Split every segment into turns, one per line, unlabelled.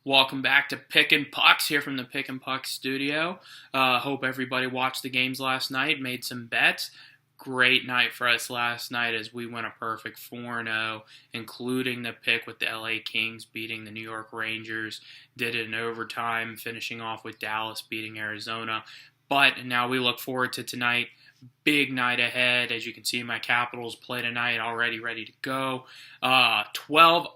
Welcome back to Pickin' Pucks here from the Pickin' Pucks studio. Hope everybody watched the games last night, made some bets. Great night for us last night as we went a perfect 4-0, including the pick with the LA Kings beating the New York Rangers. Did it in overtime, finishing off with Dallas beating Arizona. But now we look forward to tonight. Big night ahead. As you can see, my Capitals play tonight, already ready to go. 12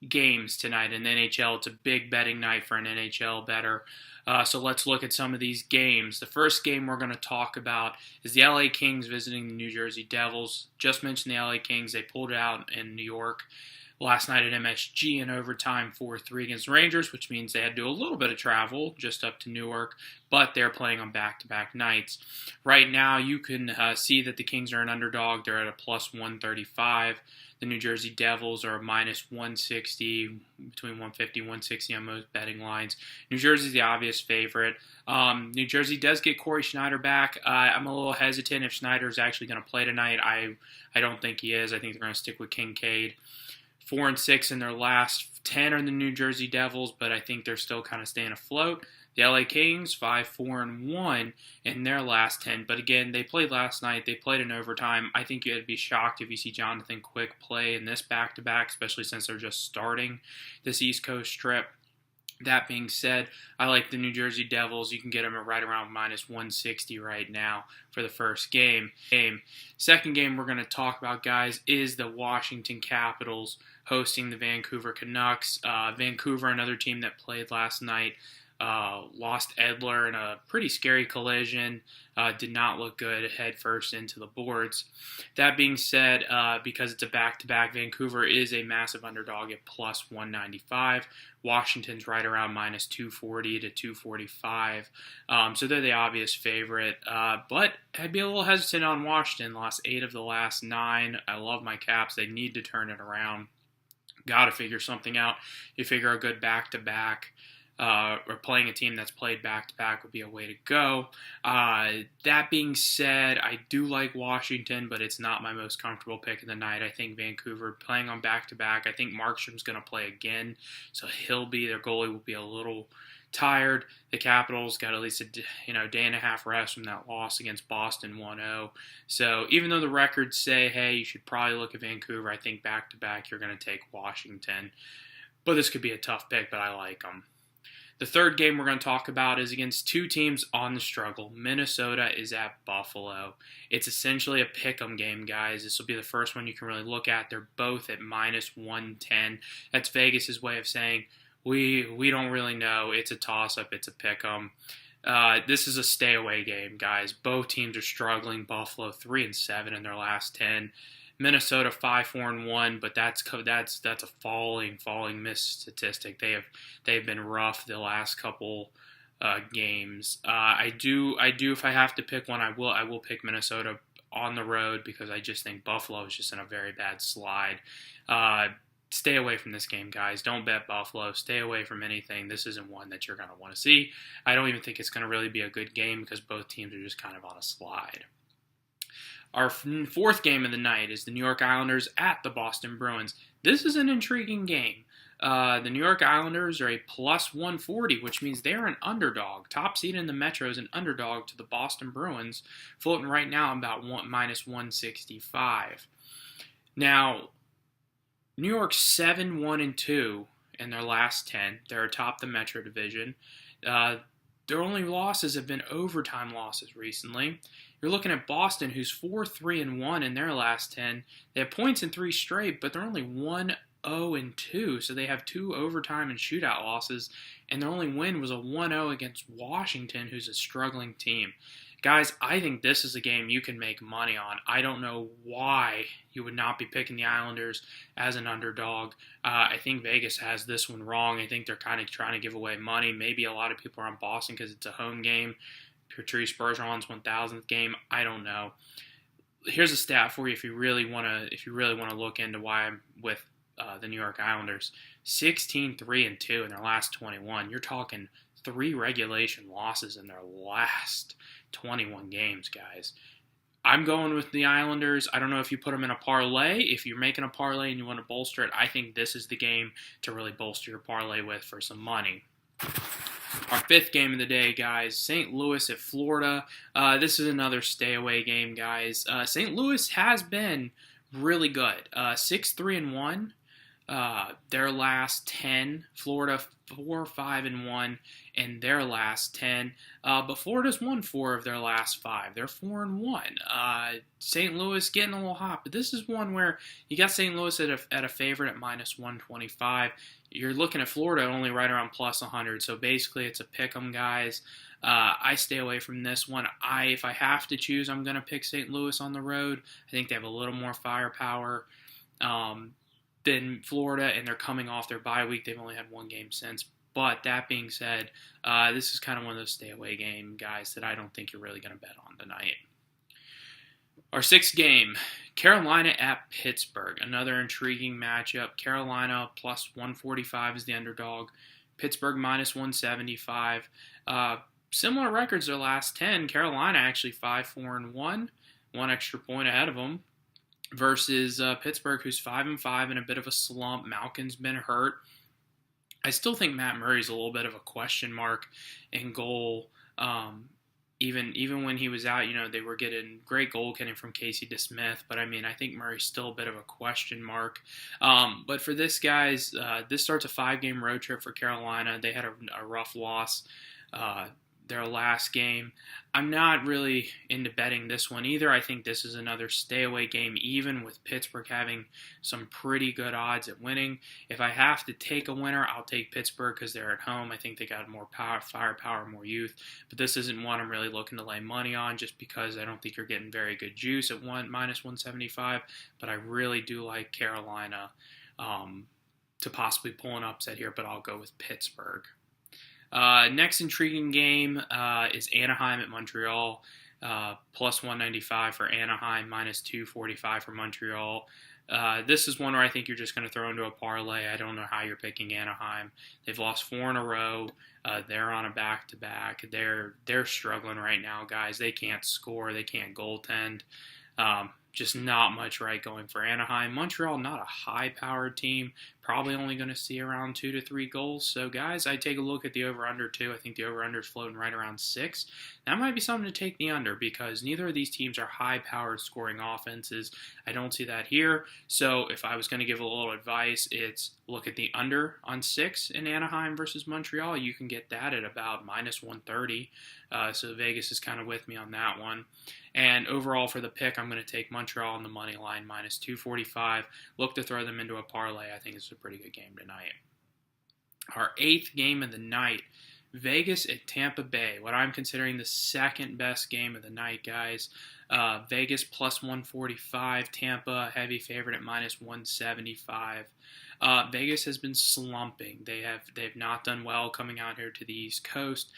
games tonight in the NHL. It's a big betting night for an NHL bettor. So let's look at some of these games. The first game we're going to talk about is the LA Kings visiting the New Jersey Devils. Just mentioned the LA Kings. They pulled it out in New York last night at MSG in overtime 4-3 against the Rangers, which means they had to do a little bit of travel just up to Newark, but they're playing on back-to-back nights. Right now, you can see that the Kings are an underdog. They're at a plus 135. The New Jersey Devils are a minus 160, between 150 and 160 on most betting lines. New Jersey's the obvious favorite. New Jersey does get Corey Schneider back. I'm a little hesitant if Schneider's actually going to play tonight. I don't think he is. I think they're going to stick with Kincaid. 4-6 in their last 10 are the New Jersey Devils, but I think they're still kind of staying afloat. The LA Kings, 5-4-1 in their last 10. But again, they played last night. They played in overtime. I think you'd be shocked if you see Jonathan Quick play in this back-to-back, especially since they're just starting this East Coast trip. That being said, I like the New Jersey Devils. You can get them at right around minus 160 right now for the first game. Second game we're going to talk about, guys, is the Washington Capitals hosting the Vancouver Canucks. Vancouver, another team that played last night, lost Edler in a pretty scary collision. Did not look good head first into the boards. That being said, because it's a back-to-back, Vancouver is a massive underdog at plus 195. Washington's right around minus 240 to 245. So they're the obvious favorite. But I'd be a little hesitant on Washington. Lost 8 of the last 9. I love my Caps. They need to turn it around. Got to figure something out. You figure a good back-to-back or playing a team that's played back-to-back would be a way to go. That being said, I do like Washington, but it's not my most comfortable pick of the night. I think Vancouver playing on back-to-back. I think Markstrom's going to play again, so their goalie will be a little tired. The Capitals got at least a day and a half rest from that loss against Boston 1-0. So even though the records say, hey, you should probably look at Vancouver, I think back-to-back you're going to take Washington. But this could be a tough pick, but I like them. The third game we're going to talk about is against two teams on the struggle. Minnesota is at Buffalo. It's essentially a pick'em game, guys. This will be the first one you can really look at. They're both at minus 110. That's Vegas' way of saying, we don't really know. It's a toss-up. It's a pick'em. This is a stay-away game, guys. Both teams are struggling. Buffalo 3-7 in their last 10. Minnesota 5-4-1, but that's a falling miss statistic. They've been rough the last couple games. I do if I have to pick one, I will pick Minnesota on the road because I just think Buffalo is just in a very bad slide. Stay away from this game, guys. Don't bet Buffalo. Stay away from anything. This isn't one that you're going to want to see. I don't even think it's going to really be a good game because both teams are just kind of on a slide. Our fourth game of the night is the New York Islanders at the Boston Bruins. This is an intriguing game. The New York Islanders are a plus 140, which means they're an underdog. Top seed in the Metro is an underdog to the Boston Bruins, floating right now about minus 165. Now, New York's 7-1-2 in their last 10. They're atop the Metro division. Their only losses have been overtime losses recently. You're looking at Boston, who's 4-3-1 in their last 10. They have points in 3 straight, but they're only 1-0-2, so they have 2 overtime and shootout losses, and their only win was a 1-0 against Washington, who's a struggling team. Guys, I think this is a game you can make money on. I don't know why you would not be picking the Islanders as an underdog. I think Vegas has this one wrong. I think they're kind of trying to give away money. Maybe a lot of people are on Boston because it's a home game. Patrice Bergeron's 1,000th game. I don't know. Here's a stat for you if you really want to look into why I'm with the New York Islanders. 16-3-2 in their last 21. You're talking 3 regulation losses in their last 21 games, guys. I'm going with the Islanders. I don't know if you put them in a parlay. If you're making a parlay and you want to bolster it, I think this is the game to really bolster your parlay with for some money. Our fifth game of the day, guys, St. Louis at Florida. This is another stay-away game, guys. St. Louis has been really good. 6-3-1. Their last 10. Florida 4-5-1 in their last 10. But Florida's won 4 of their last 5. They're 4-1. St. Louis getting a little hot, but this is one where you got St. Louis at a favorite at minus 125. You're looking at Florida only right around plus 100. So basically, it's a pick 'em, guys. I stay away from this one. If I have to choose, I'm going to pick St. Louis on the road. I think they have a little more firepower than Florida, and they're coming off their bye week. They've only had one game since. But that being said, this is kind of one of those stay-away game, guys, that I don't think you're really going to bet on tonight. Our sixth game, Carolina at Pittsburgh. Another intriguing matchup. Carolina plus 145 is the underdog. Pittsburgh minus 175. Similar records their last 10. Carolina actually 5-4-1. One extra point ahead of them. Versus Pittsburgh, who's 5-5 in a bit of a slump. Malkin's been hurt. I still think Matt Murray's a little bit of a question mark in goal. Even when he was out, they were getting great goaltending from Casey DeSmith. But, I think Murray's still a bit of a question mark. But for this, guys, this starts a 5-game road trip for Carolina. They had a rough loss their last game. I'm not really into betting this one either. I think this is another stay-away game, even with Pittsburgh having some pretty good odds at winning. If I have to take a winner, I'll take Pittsburgh because they're at home. I think they got more firepower, more youth. But this isn't one I'm really looking to lay money on just because I don't think you're getting very good juice at minus 175. But I really do like Carolina to possibly pull an upset here, but I'll go with Pittsburgh. Next intriguing game is Anaheim at Montreal. Plus 195 for Anaheim, minus 245 for Montreal. This is one where I think you're just going to throw into a parlay. I don't know how you're picking Anaheim. They've lost 4 in a row. They're on a back-to-back. They're struggling right now, guys. They can't score. They can't goaltend. Just not much right going for Anaheim. Montreal, not a high-powered team. Probably only going to see around 2 to 3 goals. So, guys, I take a look at the over-under, too. I think the over-under is floating right around 6. That might be something to take the under because neither of these teams are high-powered scoring offenses. I don't see that here. So, if I was going to give a little advice, it's look at the under on 6 in Anaheim versus Montreal. You can get that at about minus 130. So, Vegas is kind of with me on that one. And overall for the pick, I'm going to take Montreal on the money line, minus 245. Look to throw them into a parlay. I think it's a pretty good game tonight. Our 8th game of the night, Vegas at Tampa Bay. What I'm considering the second best game of the night, guys. Vegas plus 145. Tampa, heavy favorite at minus 175. Vegas has been slumping. They've not done well coming out here to the East Coast.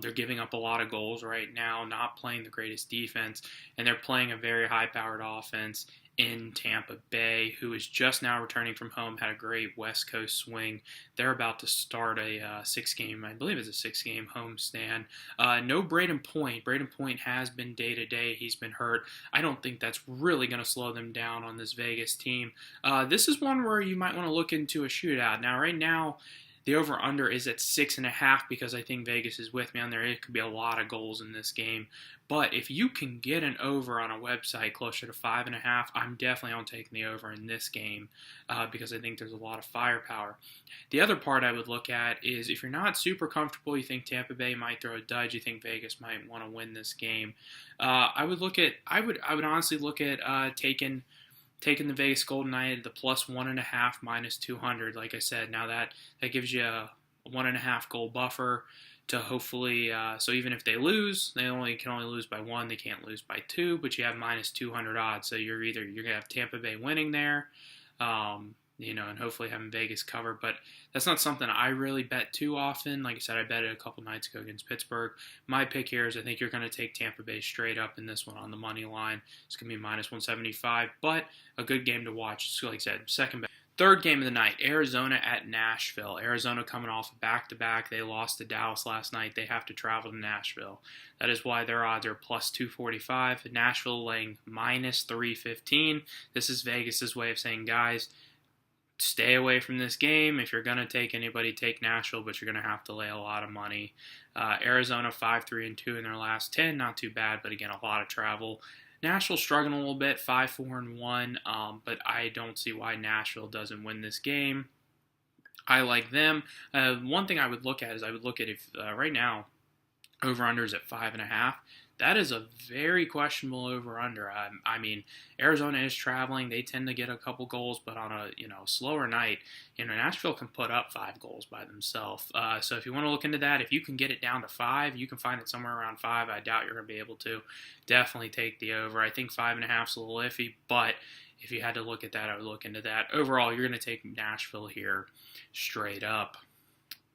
They're giving up a lot of goals right now, not playing the greatest defense, and they're playing a very high-powered offense in Tampa Bay, who is just now returning from home, had a great West Coast swing. They're about to start a 6-game, I believe it's a 6-game homestand. No Braden Point. Braden Point has been day-to-day. He's been hurt. I don't think that's really going to slow them down on this Vegas team. This is one where you might want to look into a shootout. Now, right now, the over-under is at 6.5 because I think Vegas is with me on there. It could be a lot of goals in this game. But if you can get an over on a website closer to 5.5, I'm definitely on taking the over in this game because I think there's a lot of firepower. The other part I would look at is if you're not super comfortable, you think Tampa Bay might throw a dud, you think Vegas might want to win this game. I would honestly look at taking the Vegas Golden Knights, the plus 1.5 minus 200. Like I said, now that gives you a 1.5 goal buffer to hopefully. So even if they lose, they can only lose by 1. They can't lose by 2, but you have minus 200 odds. So you're gonna have Tampa Bay winning there, and hopefully having Vegas cover. But that's not something I really bet too often. Like I said, I bet it a couple nights ago against Pittsburgh. My pick here is I think you're going to take Tampa Bay straight up in this one on the money line. It's going to be minus 175, but a good game to watch. So like I said, second best. Third game of the night, Arizona at Nashville. Arizona coming off a back-to-back. They lost to Dallas last night. They have to travel to Nashville. That is why their odds are plus 245. Nashville laying minus 315. This is Vegas's way of saying, guys, stay away from this game. If you're going to take anybody, take Nashville, but you're going to have to lay a lot of money. Arizona 5-3-2 in their last 10. Not too bad, but again, a lot of travel. Nashville struggling a little bit, 5-4-1, but I don't see why Nashville doesn't win this game. I like them. One thing I would look at is if right now over-under is at 5.5. That is a very questionable over-under. I mean, Arizona is traveling. They tend to get a couple goals, but on a slower night, Nashville can put up 5 goals by themselves. So if you want to look into that, if you can get it down to 5, you can find it somewhere around 5. I doubt you're going to be able to. Definitely take the over. I think 5.5 is a little iffy, but if you had to look at that, I would look into that. Overall, you're going to take Nashville here straight up.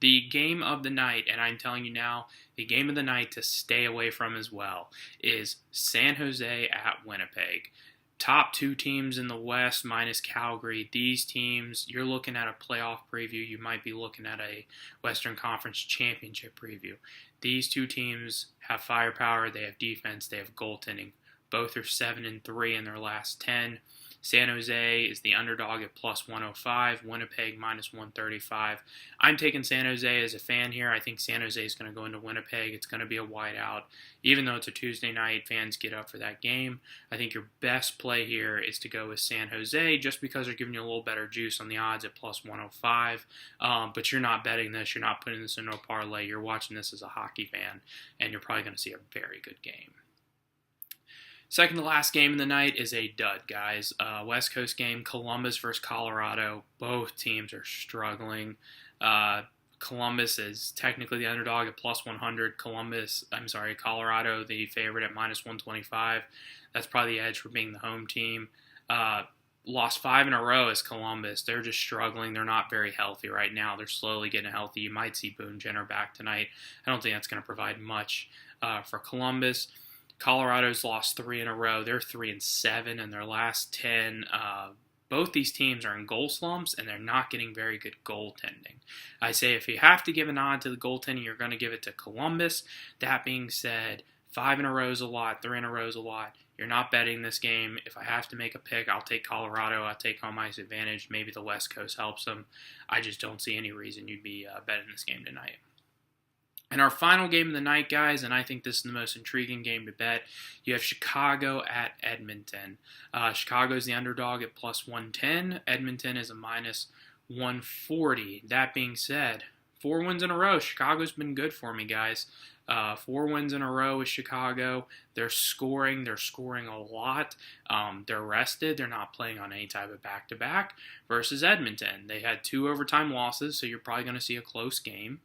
The game of the night, and I'm telling you now, the game of the night to stay away from as well, is San Jose at Winnipeg. Top 2 teams in the West minus Calgary. These teams, you're looking at a playoff preview. You might be looking at a Western Conference Championship preview. These 2 teams have firepower. They have defense. They have goaltending. Both are 7-3 in their last 10. San Jose is the underdog at plus 105. Winnipeg minus 135. I'm taking San Jose as a fan here. I think San Jose is going to go into Winnipeg. It's going to be a whiteout. Even though it's a Tuesday night, fans get up for that game. I think your best play here is to go with San Jose just because they're giving you a little better juice on the odds at plus 105. But you're not betting this. You're not putting this in a parlay. You're watching this as a hockey fan, and you're probably going to see a very good game. Second to last game of the night is a dud, guys. West Coast game, Columbus versus Colorado. Both teams are struggling. Columbus is technically the underdog at plus 100. Colorado, the favorite at minus 125. That's probably the edge for being the home team. Lost 5 in a row is Columbus. They're just struggling. They're not very healthy right now. They're slowly getting healthy. You might see Boone Jenner back tonight. I don't think that's going to provide much for Columbus. Colorado's lost 3 in a row. They're 3-7 in their last 10. Both these teams are in goal slumps, and they're not getting very good goaltending. I say if you have to give a nod to the goaltending, you're going to give it to Columbus. That being said, 5 in a row is a lot. 3 in a row is a lot. You're not betting this game. If I have to make a pick, I'll take Colorado. I'll take home ice advantage. Maybe the West Coast helps them. I just don't see any reason you'd be betting this game tonight. And our final game of the night, guys, and I think this is the most intriguing game to bet, you have Chicago at Edmonton. Chicago's the underdog at plus 110. Edmonton is a minus 140. That being said, 4 wins in a row. Chicago's been good for me, guys. 4 wins in a row with Chicago. They're scoring. They're scoring a lot. They're rested. They're not playing on any type of back-to-back versus Edmonton. They had 2 overtime losses, so you're probably going to see a close game.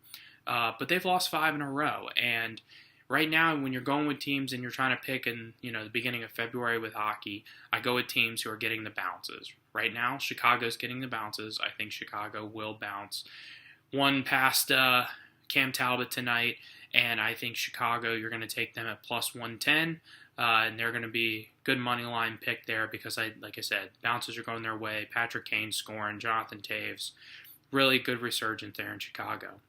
But they've lost 5 in a row. And right now, when you're going with teams and you're trying to pick in the beginning of February with hockey, I go with teams who are getting the bounces. Right now, Chicago's getting the bounces. I think Chicago will bounce. One past Cam Talbot tonight, and I think Chicago, you're going to take them at plus 110. And they're going to be good money line pick there because, like I said, bounces are going their way. Patrick Kane scoring, Jonathan Taves. Really good resurgence there in Chicago.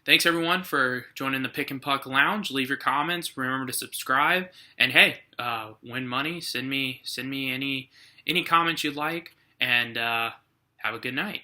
Thanks, everyone, for joining the Pick and Puck Lounge. Leave your comments. Remember to subscribe. And, hey, win money. Send me any comments you'd like. And have a good night.